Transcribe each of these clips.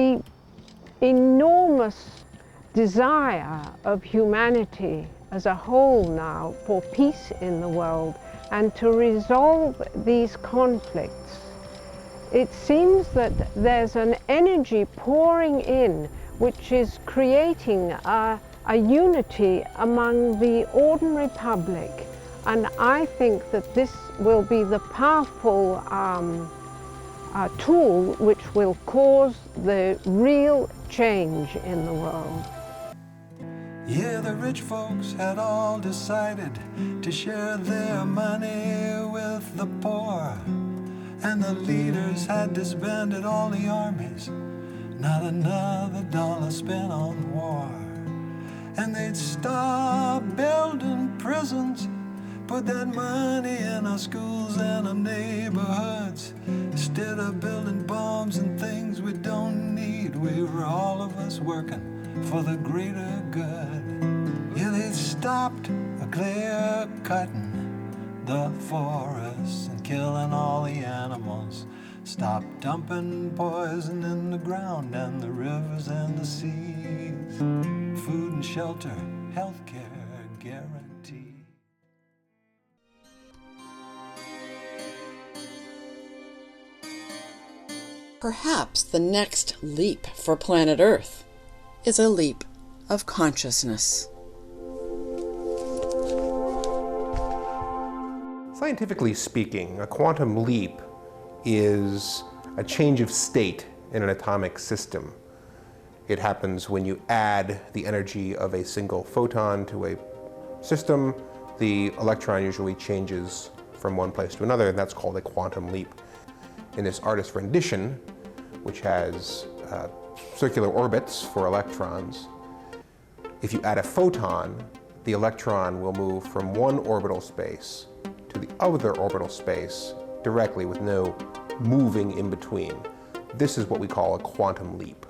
The enormous desire of humanity as a whole now for peace in the world and to resolve these conflicts. It seems that there's an energy pouring in which is creating a unity among the ordinary public, and I think that this will be the powerful tool which will cause the real change in the world. Yeah, the rich folks had all decided to share their money with the poor, and the leaders had disbanded all the armies, not another dollar spent on war. And they'd stop building prisons, put that money in our schools and our neighborhoods. Instead of building bombs and things we don't need, we were all of us working for the greater good. Yeah, they stopped clear cutting the forests and killing all the animals. Stopped dumping poison in the ground and the rivers and the seas. Food and shelter, healthcare guarantee. Perhaps the next leap for planet Earth is a leap of consciousness. Scientifically speaking, a quantum leap is a change of state in an atomic system. It happens when you add the energy of a single photon to a system. The electron usually changes from one place to another, and that's called a quantum leap. In this artist's rendition, which has circular orbits for electrons, if you add a photon, the electron will move from one orbital space to the other orbital space directly with no moving in between. This is what we call a quantum leap.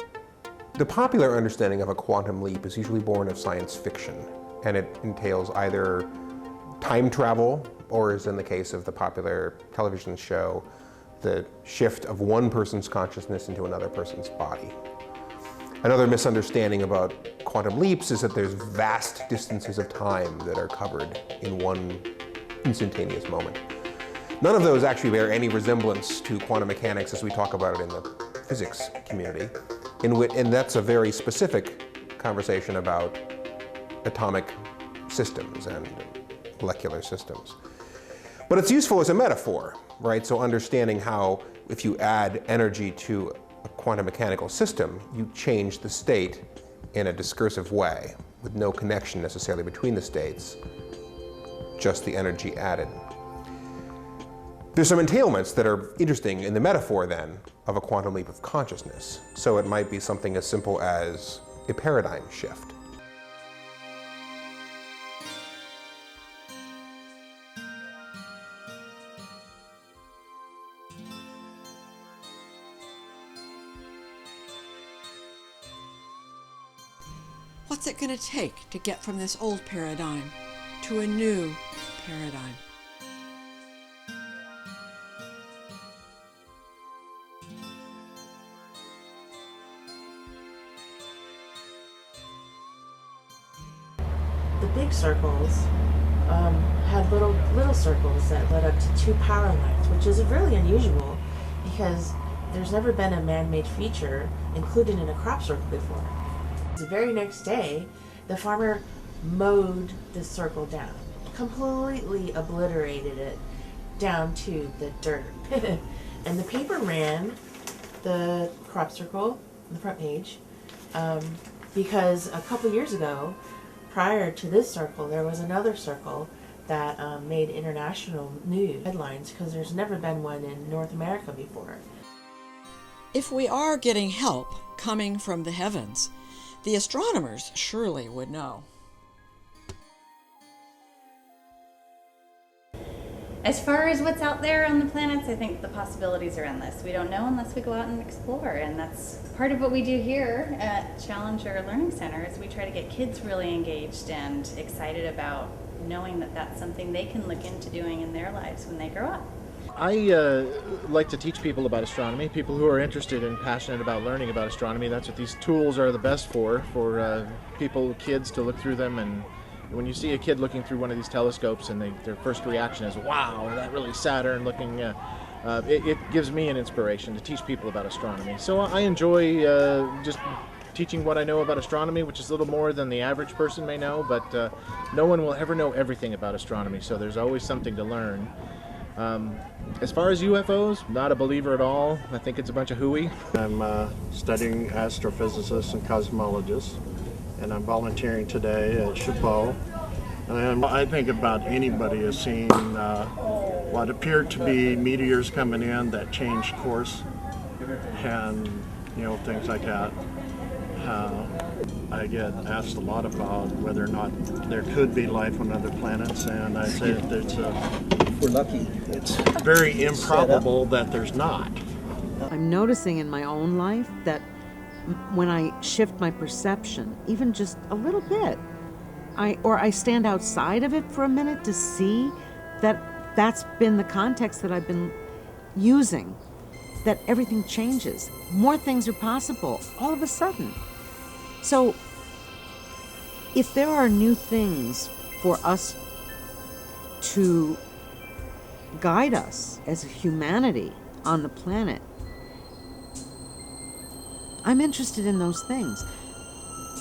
The popular understanding of a quantum leap is usually born of science fiction, and it entails either time travel, or as in the case of the popular television show, the shift of one person's consciousness into another person's body. Another misunderstanding about quantum leaps is that there's vast distances of time that are covered in one instantaneous moment. None of those actually bear any resemblance to quantum mechanics as we talk about it in the physics community, and that's a very specific conversation about atomic systems and molecular systems. But it's useful as a metaphor, right? So understanding how if you add energy to a quantum mechanical system, you change the state in a discursive way with no connection necessarily between the states, just the energy added. There's some entailments that are interesting in the metaphor then of a quantum leap of consciousness. So it might be something as simple as a paradigm shift. What's it going to take to get from this old paradigm to a new paradigm? The big circles had little circles that led up to 2 power lines, which is really unusual because there's never been a man-made feature included in a crop circle before. The very next day, the farmer mowed the circle down, completely obliterated it down to the dirt. And the paper ran the crop circle on the front page because a couple years ago, prior to this circle, there was another circle that made international news headlines because there's never been one in North America before. If we are getting help coming from the heavens, the astronomers surely would know. As far as what's out there on the planets, I think the possibilities are endless. We don't know unless we go out and explore, and that's part of what we do here at Challenger Learning Center is we try to get kids really engaged and excited about knowing that that's something they can look into doing in their lives when they grow up. I like to teach people about astronomy, people who are interested and passionate about learning about astronomy. That's what these tools are the best for people, kids, to look through them. And when you see a kid looking through one of these telescopes and their first reaction is, wow, that really Saturn looking, it gives me an inspiration to teach people about astronomy. So I enjoy just teaching what I know about astronomy, which is a little more than the average person may know, but no one will ever know everything about astronomy, so there's always something to learn. As far as UFOs, not a believer at all. I think it's a bunch of hooey. I'm studying astrophysicist and cosmologist, and I'm volunteering today at Chabot. And I think about anybody has seen what appeared to be meteors coming in that changed course, and things like that. I get asked a lot about whether or not there could be life on other planets, and I say that we're lucky. It's very improbable that there's not. I'm noticing in my own life that when I shift my perception, even just a little bit, I stand outside of it for a minute to see that that's been the context that I've been using, that everything changes. More things are possible all of a sudden. So if there are new things for us to guide us as a humanity on the planet, I'm interested in those things.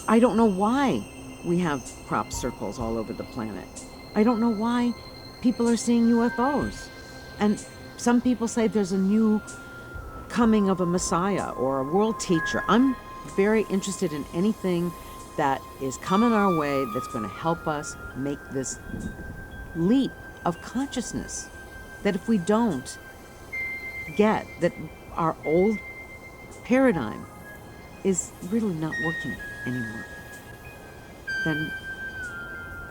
I don't know why we have crop circles all over the planet. I don't know why people are seeing UFOs. And some people say there's a new coming of a Messiah or a world teacher. I'm very interested in anything that is coming our way that's going to help us make this leap of consciousness. That if we don't get that our old paradigm is really not working anymore,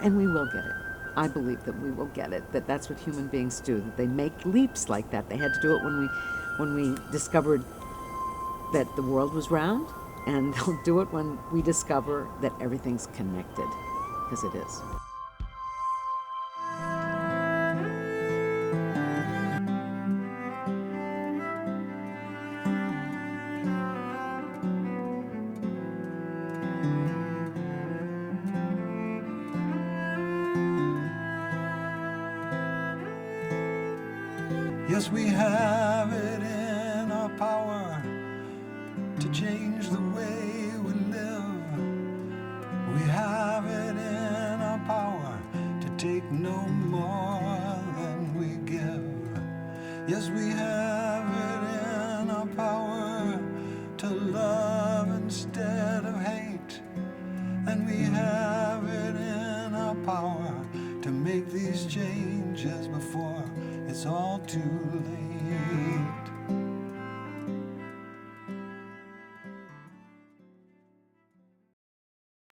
and we will get it. I believe that we will get it, that that's what human beings do, that they make leaps like that. They had to do it when we discovered that the world was round, and they'll do it when we discover that everything's connected, because it is. Yes, we have it in our power to change the way we live. We have it in our power to take no more than we give. Yes, we have it in our power to love instead of hate. And we have it in our power to make these changes before it's all too late.